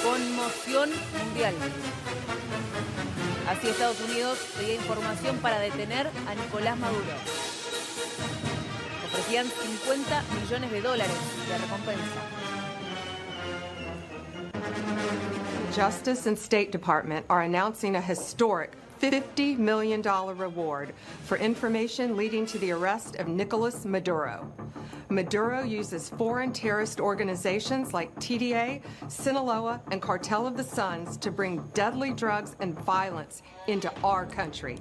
conmoción mundial. Así Estados Unidos pedía información para detener a Nicolás Maduro. Ofrecían $50 millones de recompensa. Justice and State Department are announcing a historic $50 million reward for information leading to the arrest of Nicolas Maduro. Maduro uses foreign terrorist organizations like TDA, Sinaloa, and Cartel of the Suns to bring deadly drugs and violence into our country.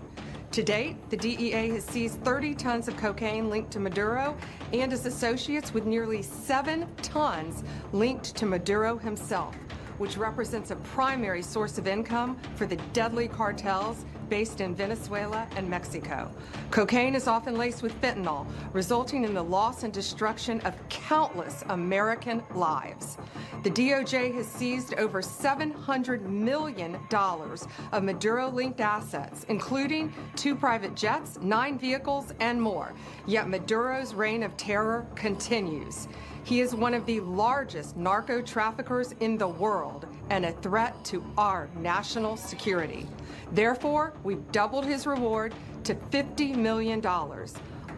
To date, the DEA has seized 30 tons of cocaine linked to Maduro and his associates, with nearly 7 tons linked to Maduro himself, which represents a primary source of income for the deadly cartels based in Venezuela and Mexico. Cocaine is often laced with fentanyl, resulting in the loss and destruction of countless American lives. The DOJ has seized over $700 million of Maduro-linked assets, including 2 private jets, 9 vehicles, and more. Yet Maduro's reign of terror continues. He is one of the largest narco-traffickers in the world and a threat to our national security. Therefore, we've doubled his reward to $50 million.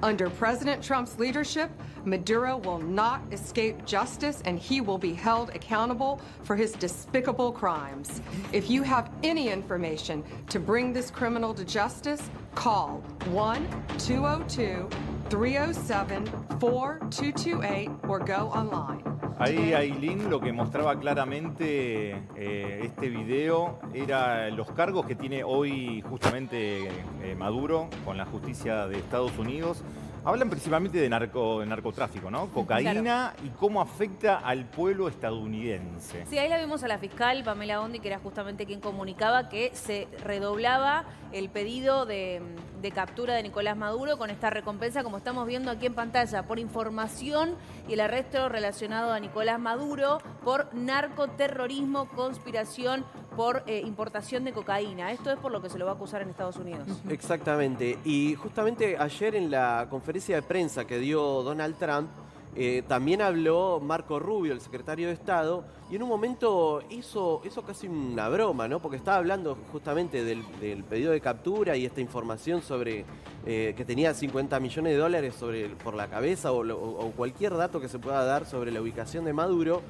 Under President Trump's leadership, Maduro will not escape justice, and he will be held accountable for his despicable crimes. If you have any information to bring this criminal to justice, call 1-202-307-4228 or go online. Ahí, Ailín, lo que mostraba claramente este video era los cargos que tiene hoy justamente Maduro con la justicia de Estados Unidos. Hablan principalmente de narcotráfico, ¿no? Cocaína, claro. Y cómo afecta al pueblo estadounidense. Sí, ahí la vimos a la fiscal Pamela Bondi, que era justamente quien comunicaba que se redoblaba el pedido de captura de Nicolás Maduro con esta recompensa, como estamos viendo aquí en pantalla, por información y el arresto relacionado a Nicolás Maduro por narcoterrorismo, conspiración por importación de cocaína. Esto es por lo que se lo va a acusar en Estados Unidos. Exactamente. Y justamente ayer en la conferencia de prensa que dio Donald Trump, también habló Marco Rubio, el secretario de Estado, y en un momento hizo casi una broma, ¿no? Porque estaba hablando justamente del pedido de captura y esta información sobre que tenía $50 millones por la cabeza o cualquier dato que se pueda dar sobre la ubicación de Maduro.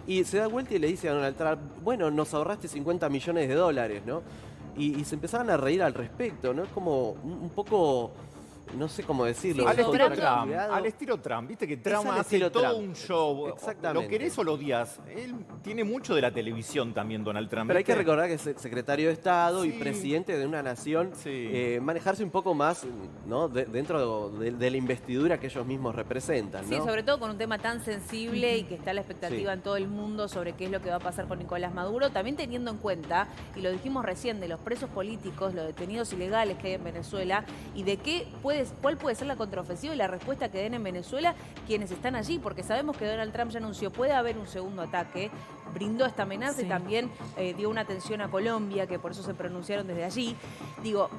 Y se da vuelta y le dice a Donald Trump, bueno, nos ahorraste $50 millones, ¿no? Y se empezaban a reír al respecto, ¿no? Es como un poco... No sé cómo decirlo. Sí, al estilo Trump. Viste que Trump hace todo un show. Exactamente. ¿Lo querés o lo odias? Él tiene mucho de la televisión también, Donald Trump. Pero hay que recordar que es secretario de Estado y Sí. presidente de una nación. Sí. Manejarse un poco más, ¿no? Dentro de la investidura que ellos mismos representan, ¿no? Sí, sobre todo con un tema tan sensible y que está la expectativa Sí. en todo el mundo sobre qué es lo que va a pasar con Nicolás Maduro. También teniendo en cuenta, y lo dijimos recién, de los presos políticos, los detenidos ilegales que hay en Venezuela y de cuál puede ser la contraofensiva y la respuesta que den en Venezuela quienes están allí, porque sabemos que Donald Trump ya anunció puede haber un segundo ataque, brindó esta amenaza y también dio una atención a Colombia, que por eso se pronunciaron desde allí. Digo,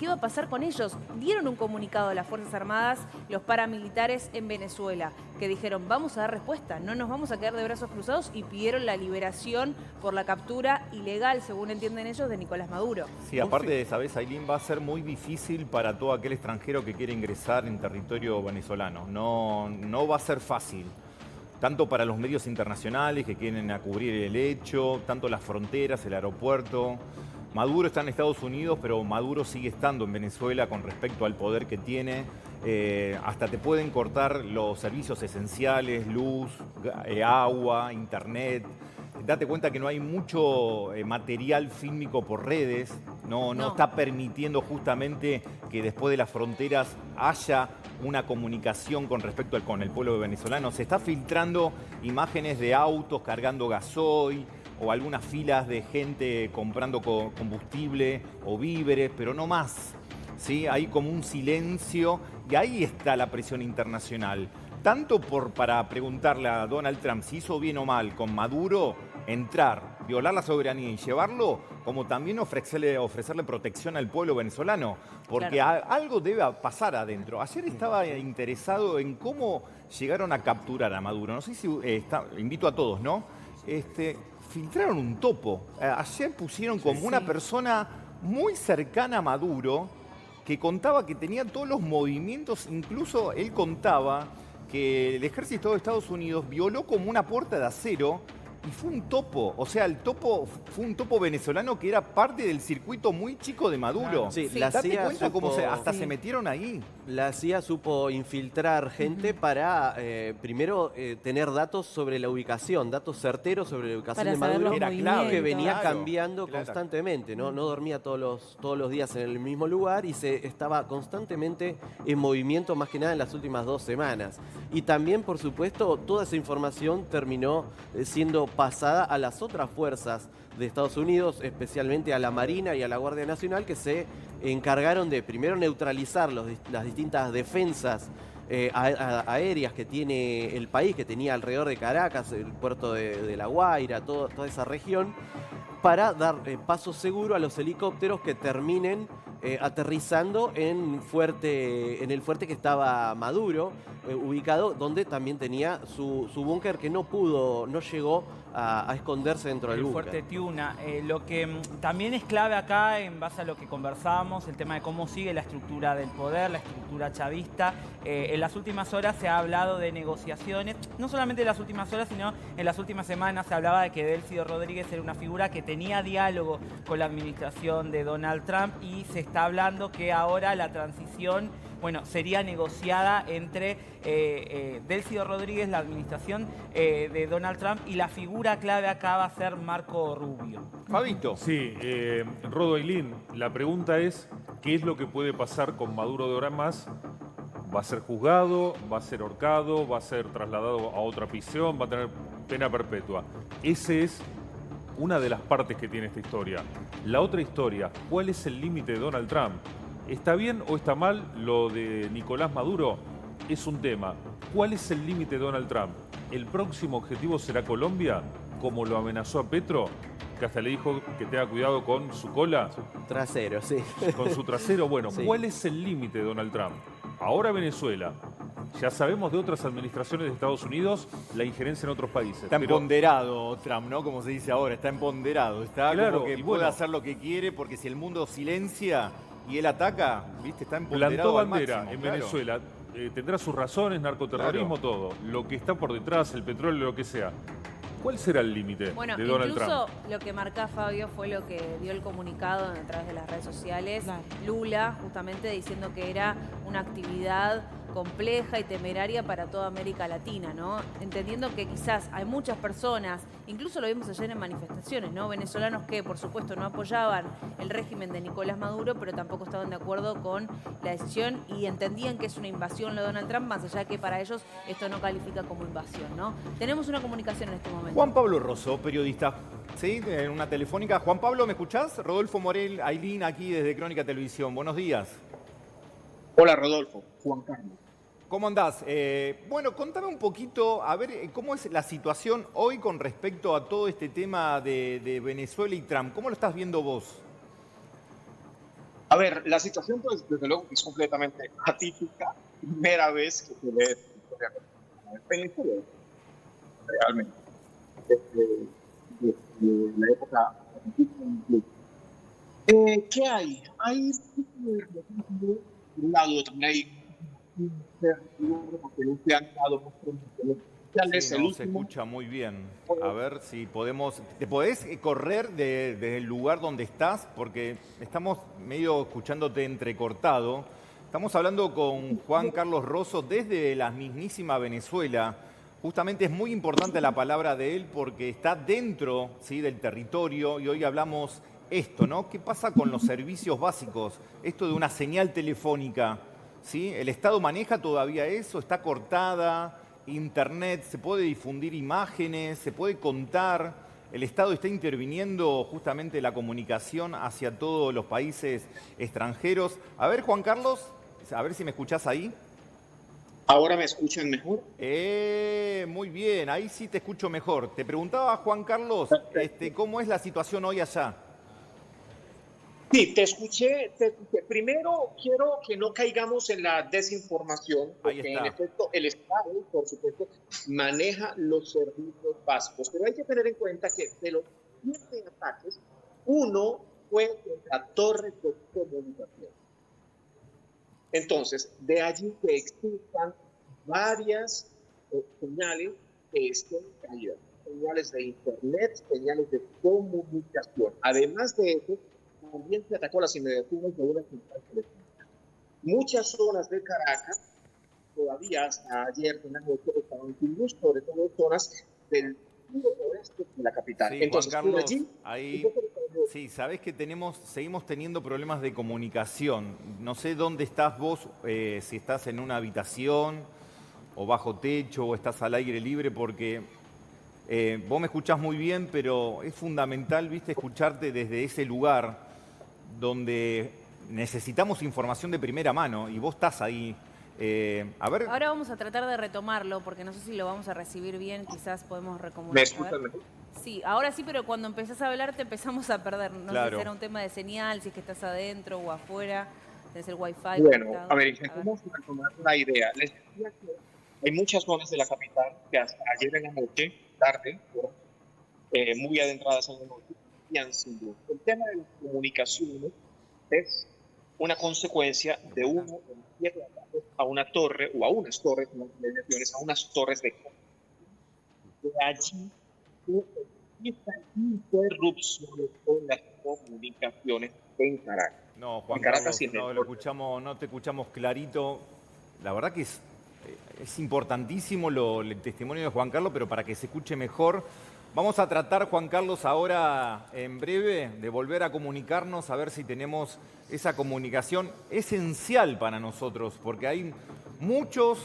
¿qué va a pasar con ellos? Dieron un comunicado a las Fuerzas Armadas, los paramilitares en Venezuela, que dijeron, vamos a dar respuesta, no nos vamos a quedar de brazos cruzados, y pidieron la liberación por la captura ilegal, según entienden ellos, de Nicolás Maduro. Sí, aparte de esa vez, Ailín, va a ser muy difícil para todo aquel extranjero que quiere ingresar en territorio venezolano. No va a ser fácil. Tanto para los medios internacionales que quieren a cubrir el hecho, tanto las fronteras, el aeropuerto. Maduro está en Estados Unidos, pero Maduro sigue estando en Venezuela con respecto al poder que tiene. Hasta te pueden cortar los servicios esenciales, luz, agua, internet. Date cuenta que no hay mucho material fílmico por redes. No está permitiendo justamente que después de las fronteras haya una comunicación con respecto con el pueblo venezolano. Se está filtrando imágenes de autos cargando gasoil o algunas filas de gente comprando combustible o víveres, pero no más. ¿Sí? Hay como un silencio y ahí está la presión internacional. Tanto para preguntarle a Donald Trump si hizo bien o mal con Maduro, entrar, violar la soberanía y llevarlo, como también ofrecerle protección al pueblo venezolano, porque claro, algo debe pasar adentro. Ayer estaba interesado en cómo llegaron a capturar a Maduro. No sé si invito a todos, ¿no? filtraron un topo. Ayer pusieron como una persona muy cercana a Maduro que contaba que tenía todos los movimientos, incluso él contaba que el ejército de Estados Unidos violó como una puerta de acero y fue un topo. O sea, el topo fue un topo venezolano que era parte del circuito muy chico de Maduro. Sí, Sí, la date CIA cuenta cómo supo- hasta se metieron ahí. La CIA supo infiltrar gente para, primero, tener datos sobre la ubicación, datos certeros sobre la ubicación Para de saber Maduro, los Era movimientos. clave, que venía claro, cambiando claro. constantemente, ¿no? No dormía todos los días en el mismo lugar y se estaba constantemente en movimiento, más que nada en las últimas 2 semanas. Y también, por supuesto, toda esa información terminó siendo pasada a las otras fuerzas de Estados Unidos, especialmente a la Marina y a la Guardia Nacional, que se encargaron de primero neutralizar las distintas defensas aéreas que tiene el país, que tenía alrededor de Caracas, el puerto de La Guaira, toda esa región, para dar paso seguro a los helicópteros que terminen aterrizando en el fuerte que estaba Maduro, ubicado donde también tenía su búnker, que no llegó a esconderse dentro del El búnker. Fuerte Tiuna. Lo que también es clave acá, en base a lo que conversábamos, el tema de cómo sigue la estructura del poder, la estructura chavista. En las últimas horas se ha hablado de negociaciones, no solamente en las últimas horas, sino en las últimas semanas se hablaba de que Délcio Rodríguez era una figura que tenía diálogo con la administración de Donald Trump, y se está hablando que ahora la transición, bueno, sería negociada entre Délcio Rodríguez, la administración de Donald Trump, y la figura clave acá va a ser Marco Rubio. Fabito. Sí, Rodo Ailín, la pregunta es, ¿qué es lo que puede pasar con Maduro de ahora en más? ¿Va a ser juzgado? ¿Va a ser ahorcado? ¿Va a ser trasladado a otra prisión? ¿Va a tener pena perpetua? Esa es una de las partes que tiene esta historia. La otra historia, ¿cuál es el límite de Donald Trump? ¿Está bien o está mal lo de Nicolás Maduro? Es un tema. ¿Cuál es el límite de Donald Trump? ¿El próximo objetivo será Colombia, como lo amenazó a Petro, que hasta le dijo que tenga cuidado con su cola, Trasero, sí. con su trasero? Bueno, Sí. ¿cuál es el límite de Donald Trump? Ahora Venezuela. Ya sabemos de otras administraciones de Estados Unidos la injerencia en otros países. Está pero- empoderado Trump, ¿no? Como se dice ahora, está empoderado. Está Claro, como que y puede bueno. hacer lo que quiere, porque si el mundo silencia y él ataca, ¿viste? Está Plantó empoderado al bandera máximo, en claro. Venezuela. Tendrá sus razones, narcoterrorismo, Claro. todo. Lo que está por detrás, el petróleo, lo que sea. ¿Cuál será el límite Bueno, de Donald incluso Trump? lo que marca Fabio fue lo que dio el comunicado a través de las redes sociales. Claro. Lula, justamente diciendo que era una actividad compleja y temeraria para toda América Latina, ¿no? Entendiendo que quizás hay muchas personas, incluso lo vimos ayer en manifestaciones, ¿no? Venezolanos que, por supuesto, no apoyaban el régimen de Nicolás Maduro, pero tampoco estaban de acuerdo con la decisión y entendían que es una invasión lo de Donald Trump, más allá que para ellos esto no califica como invasión, ¿no? Tenemos una comunicación en este momento. Juan Pablo Rosso, periodista, ¿sí? En una telefónica. Juan Pablo, ¿me escuchás? Rodolfo Morel, Ailín, aquí desde Crónica Televisión. Buenos días. Hola Rodolfo, Juan Carlos. ¿Cómo andás? Bueno, contame un poquito, a ver, cómo es la situación hoy con respecto a todo este tema de Venezuela y Trump. ¿Cómo lo estás viendo vos? A ver, la situación pues desde luego que es completamente atípica. Primera vez que se ve historia en Venezuela, realmente. Desde la época incluso. ¿Qué hay? Hay por un lado también hay porque no se han dado muchos sociales. Sí, El no, se último, escucha muy bien. A ver si podemos... ¿Te podés correr desde el lugar donde estás? Porque estamos medio escuchándote entrecortado. Estamos hablando con Juan Carlos Rosso desde la mismísima Venezuela. Justamente es muy importante la palabra de él porque está dentro, ¿sí?, del territorio y hoy hablamos esto, ¿no? ¿Qué pasa con los servicios básicos? Esto de una señal telefónica, ¿sí? ¿El Estado maneja todavía eso? ¿Está cortada? Internet, se puede difundir imágenes, se puede contar. El Estado está interviniendo justamente la comunicación hacia todos los países extranjeros. A ver, Juan Carlos, a ver si me escuchás ahí. ¿ahora me escuchan mejor? Muy bien, ahí sí te escucho mejor. Te preguntaba, Juan Carlos, ¿cómo es la situación hoy allá? Sí, te escuché. Primero, quiero que no caigamos en la desinformación, Ahí porque está. en efecto el Estado, por supuesto, maneja los servicios básicos, pero hay que tener en cuenta que de los 7 ataques, uno fue contra torres de comunicación. Entonces, de allí que existan varias señales que estén caídas, señales de internet, señales de comunicación. Además de eso, también se atacó las inmediaciones de una central telefónica. Muchas zonas de Caracas, todavía hasta ayer en la noche, estaban sin luz, sobre todo zonas del oeste de la capital. Sí, Entonces, Juan por Carlos, allí, ahí sí, sabés que seguimos teniendo problemas de comunicación. No sé dónde estás vos, si estás en una habitación o bajo techo o estás al aire libre, porque vos me escuchás muy bien, pero es fundamental, viste, escucharte desde ese lugar donde necesitamos información de primera mano y vos estás ahí. A ver, Ahora vamos a tratar de retomarlo, porque no sé si lo vamos a recibir bien, quizás podemos recomunicar. ¿me escuchan mejor? Sí, ahora sí, pero cuando empezás a hablar te empezamos a perder. No sé Claro. si era un tema de señal, si es que estás adentro o afuera, tenés el wifi Bueno, conectado. a ver, intentemos retomar la idea. Les decía que hay muchas zonas de la capital que hasta ayer en la noche, tarde, muy adentradas en la noche, y sin luz. El tema de las comunicaciones es una consecuencia de uno de los 7 ataques a una torre o a unas torres, no mediaciones, a unas torres de comunicación. De allí que existan interrupciones en las comunicaciones en Caracas. no, Juan En Caracas Carlos, y en el norte. no te escuchamos clarito. La verdad que es importantísimo el testimonio de Juan Carlos, pero para que se escuche mejor, vamos a tratar, Juan Carlos, ahora en breve de volver a comunicarnos, a ver si tenemos esa comunicación esencial para nosotros, porque hay muchos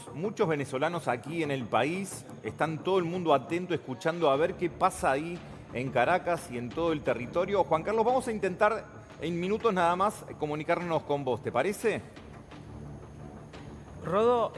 venezolanos aquí en el país, están todo el mundo atento, escuchando a ver qué pasa ahí en Caracas y en todo el territorio. Juan Carlos, vamos a intentar en minutos nada más comunicarnos con vos, ¿te parece? Rodo,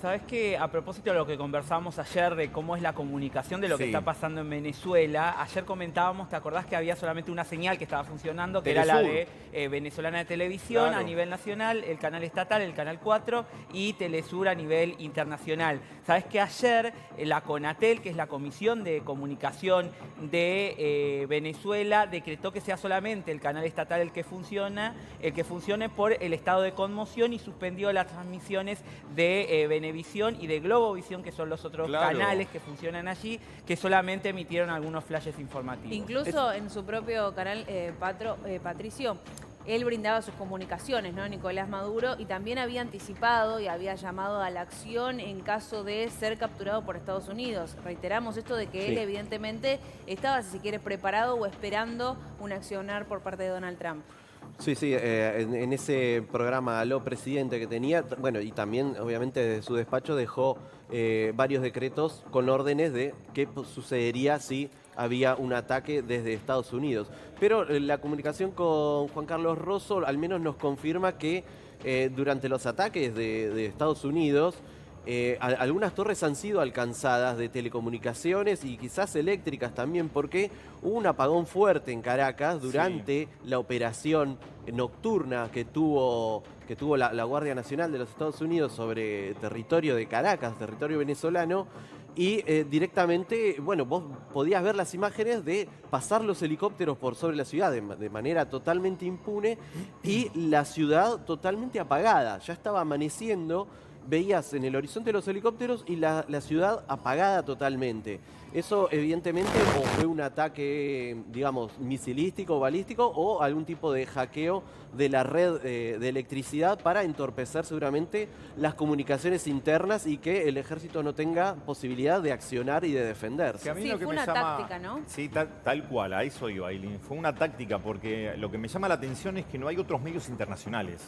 sabes que a propósito de lo que conversamos ayer de cómo es la comunicación de lo que Sí. está pasando en Venezuela, ayer comentábamos, ¿te acordás que había solamente una señal que estaba funcionando, que era la Telesur. de Venezolana de Televisión Claro. a nivel nacional, el canal estatal, el canal 4 y Telesur a nivel internacional? Sabes que ayer la CONATEL, que es la Comisión de Comunicación de Venezuela, decretó que sea solamente el canal estatal el que funcione por el estado de conmoción y suspendió las transmisiones de Venevisión y de Globovisión, que son los otros Claro. canales que funcionan allí, que solamente emitieron algunos flashes informativos. Incluso en su propio canal, Patricio, él brindaba sus comunicaciones, ¿no? Nicolás Maduro, y también había anticipado y había llamado a la acción en caso de ser capturado por Estados Unidos. Reiteramos esto de que Sí. él evidentemente estaba, si se quiere, preparado o esperando un accionar por parte de Donald Trump. Sí, sí, en ese programa Aló Presidente que tenía, bueno, y también obviamente de su despacho dejó varios decretos con órdenes de qué sucedería si había un ataque desde Estados Unidos. Pero la comunicación con Juan Carlos Rosso al menos nos confirma que durante los ataques de Estados Unidos, algunas torres han sido alcanzadas de telecomunicaciones y quizás eléctricas también, porque hubo un apagón fuerte en Caracas durante la operación nocturna que tuvo la Guardia Nacional de los Estados Unidos sobre territorio de Caracas, territorio venezolano. Y directamente, bueno, vos podías ver las imágenes de pasar los helicópteros por sobre la ciudad de manera totalmente impune y la ciudad totalmente apagada. Ya estaba amaneciendo, veías en el horizonte los helicópteros y la ciudad apagada totalmente. Eso evidentemente o fue un ataque, digamos, misilístico o balístico o algún tipo de hackeo de la red de electricidad para entorpecer seguramente las comunicaciones internas y que el ejército no tenga posibilidad de accionar y de defenderse. Que a mí Sí, lo que fue me una llama- táctica, ¿no? Sí, tal cual, a eso iba, Aileen. Fue una táctica porque lo que me llama la atención es que no hay otros medios internacionales.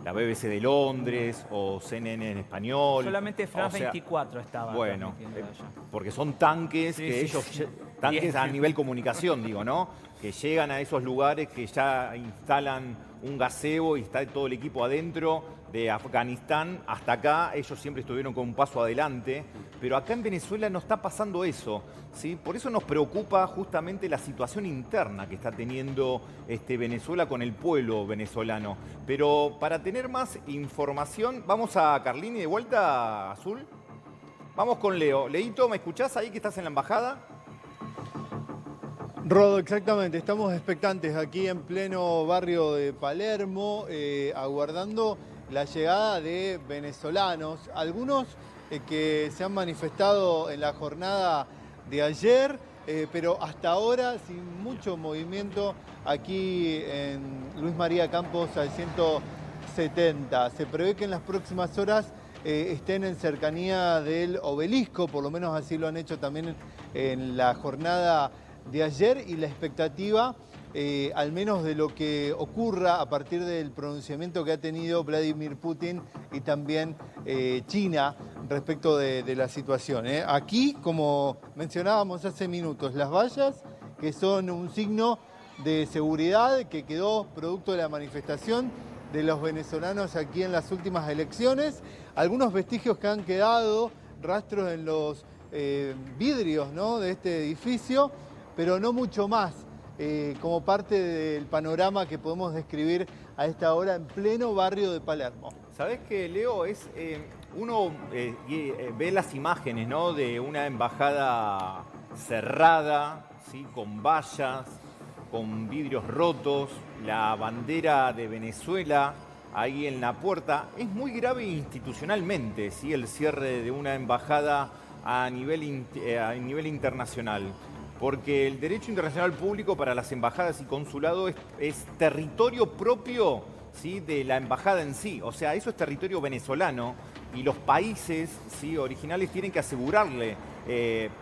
La BBC de Londres o CNN en español. Solamente France O sea, 24 estaba Bueno, transmitiendo allá. porque son tanques Sí, que sí, ellos sí. Tanques a nivel comunicación, digo, ¿no? Que llegan a esos lugares, que ya instalan un gazebo y está todo el equipo adentro, de Afganistán hasta acá. Ellos siempre estuvieron con un paso adelante, pero acá en Venezuela no está pasando eso, ¿sí? Por eso nos preocupa justamente la situación interna que está teniendo Venezuela con el pueblo venezolano. Pero para tener más información, vamos a Carlini de vuelta, Azul. Vamos con Leo. Leito, ¿me escuchás ahí que estás en la embajada? Rodo, exactamente. Estamos expectantes aquí en pleno barrio de Palermo, aguardando la llegada de venezolanos. Algunos que se han manifestado en la jornada de ayer, pero hasta ahora sin mucho movimiento aquí en Luis María Campos al 170. Se prevé que en las próximas horas estén en cercanía del obelisco, por lo menos así lo han hecho también en la jornada de ayer, y la expectativa, al menos de lo que ocurra a partir del pronunciamiento que ha tenido Vladimir Putin y también China respecto de la situación. Aquí, como mencionábamos hace minutos, las vallas, que son un signo de seguridad que quedó producto de la manifestación de los venezolanos aquí en las últimas elecciones, algunos vestigios que han quedado, rastros en los vidrios, ¿no?, de este edificio, pero no mucho más, como parte del panorama que podemos describir a esta hora en pleno barrio de Palermo. ¿Sabés qué, Leo? Uno ve las imágenes, ¿no?, de una embajada cerrada, ¿sí?, con vallas, con vidrios rotos, la bandera de Venezuela ahí en la puerta. Es muy grave institucionalmente, ¿sí?, el cierre de una embajada a nivel internacional. Porque el derecho internacional público para las embajadas y consulados es territorio propio, ¿sí?, de la embajada en sí. O sea, eso es territorio venezolano y los países, ¿sí?, originales tienen que asegurarle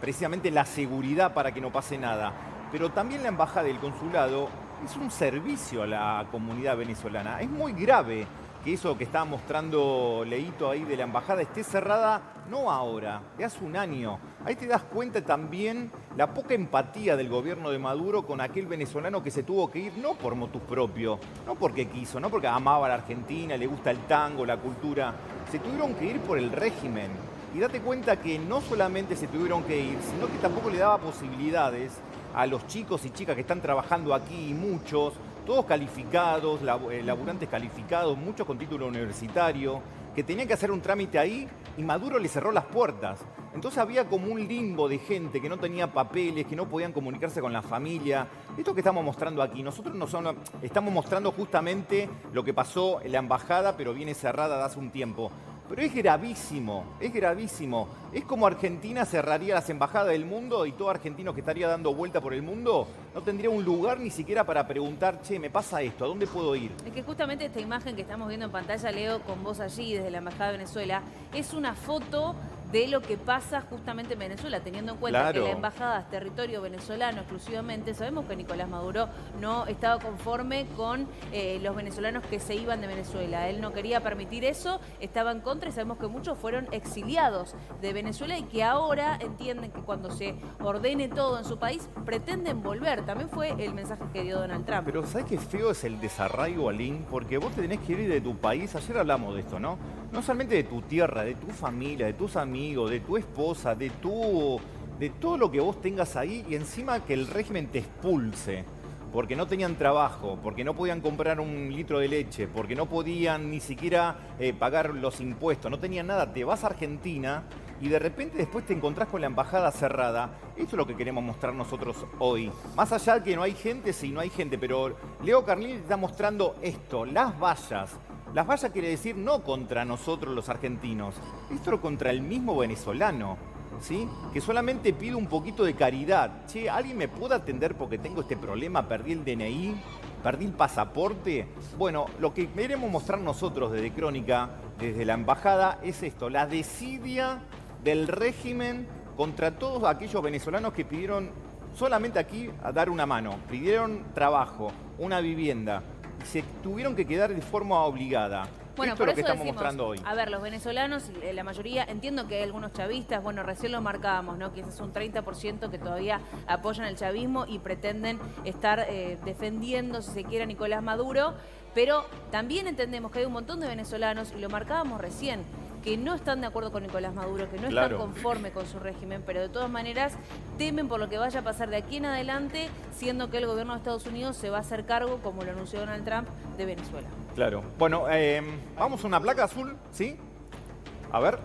precisamente la seguridad para que no pase nada. Pero también la embajada y el consulado es un servicio a la comunidad venezolana. Es muy grave que eso que estaba mostrando Leito ahí de la embajada esté cerrada, no ahora, de hace un año. Ahí te das cuenta también la poca empatía del gobierno de Maduro con aquel venezolano que se tuvo que ir, no por motus propio, no porque quiso, no porque amaba a la Argentina, le gusta el tango, la cultura. Se tuvieron que ir por el régimen. Y date cuenta que no solamente se tuvieron que ir, sino que tampoco le daba posibilidades a los chicos y chicas que están trabajando aquí, y muchos, todos calificados, laburantes calificados, muchos con título universitario, que tenían que hacer un trámite ahí y Maduro les cerró las puertas. Entonces había como un limbo de gente que no tenía papeles, que no podían comunicarse con la familia. Esto que estamos mostrando aquí, nosotros estamos mostrando justamente lo que pasó en la embajada, pero viene cerrada de hace un tiempo. Pero es gravísimo, es gravísimo. Es como Argentina cerraría las embajadas del mundo y todo argentino que estaría dando vuelta por el mundo no tendría un lugar ni siquiera para preguntar, che, me pasa esto, ¿a dónde puedo ir? Es que justamente esta imagen que estamos viendo en pantalla, Leo, con vos allí desde la Embajada de Venezuela, es una foto de lo que pasa justamente en Venezuela, teniendo en cuenta que la embajada es territorio venezolano exclusivamente. Sabemos que Nicolás Maduro no estaba conforme con los venezolanos que se iban de Venezuela. Él no quería permitir eso, estaba en contra, y sabemos que muchos fueron exiliados de Venezuela y que ahora entienden que cuando se ordene todo en su país, pretenden volver. También fue el mensaje que dio Donald Trump. Pero ¿sabes qué feo es el desarraigo, Alín? Porque vos te tenés que ir de tu país. Ayer hablamos de esto, ¿no? No solamente de tu tierra, de tu familia, de tus amigos, de tu esposa, de todo lo que vos tengas ahí, y encima que el régimen te expulse. Porque no tenían trabajo, porque no podían comprar un litro de leche, porque no podían ni siquiera pagar los impuestos, no tenían nada. Te vas a Argentina y de repente después te encontrás con la embajada cerrada. Esto es lo que queremos mostrar nosotros hoy. Más allá de que no hay gente, sí, no hay gente, pero Leo Carlini está mostrando esto, las vallas. Las vallas quiere decir no contra nosotros los argentinos, esto contra el mismo venezolano, ¿sí? Que solamente pide un poquito de caridad. Che, ¿alguien me puede atender porque tengo este problema? Perdí el DNI, perdí el pasaporte. Bueno, lo que queremos mostrar nosotros desde Crónica, desde la embajada, es esto, la desidia del régimen contra todos aquellos venezolanos que pidieron solamente aquí a dar una mano, pidieron trabajo, una vivienda, y se tuvieron que quedar de forma obligada. Bueno, Esto por es lo que eso estamos decimos, mostrando hoy. a ver, los venezolanos, la mayoría, entiendo que hay algunos chavistas, bueno, recién lo marcábamos, ¿no? Que ese es un 30% que todavía apoyan el chavismo y pretenden estar defendiendo, si se quiere, a Nicolás Maduro, pero también entendemos que hay un montón de venezolanos, y lo marcábamos recién, que no están de acuerdo con Nicolás Maduro, que no Claro. están conformes con su régimen, pero de todas maneras temen por lo que vaya a pasar de aquí en adelante, siendo que el gobierno de Estados Unidos se va a hacer cargo, como lo anunció Donald Trump, de Venezuela. Claro. Bueno, vamos a una placa azul, ¿sí? A ver.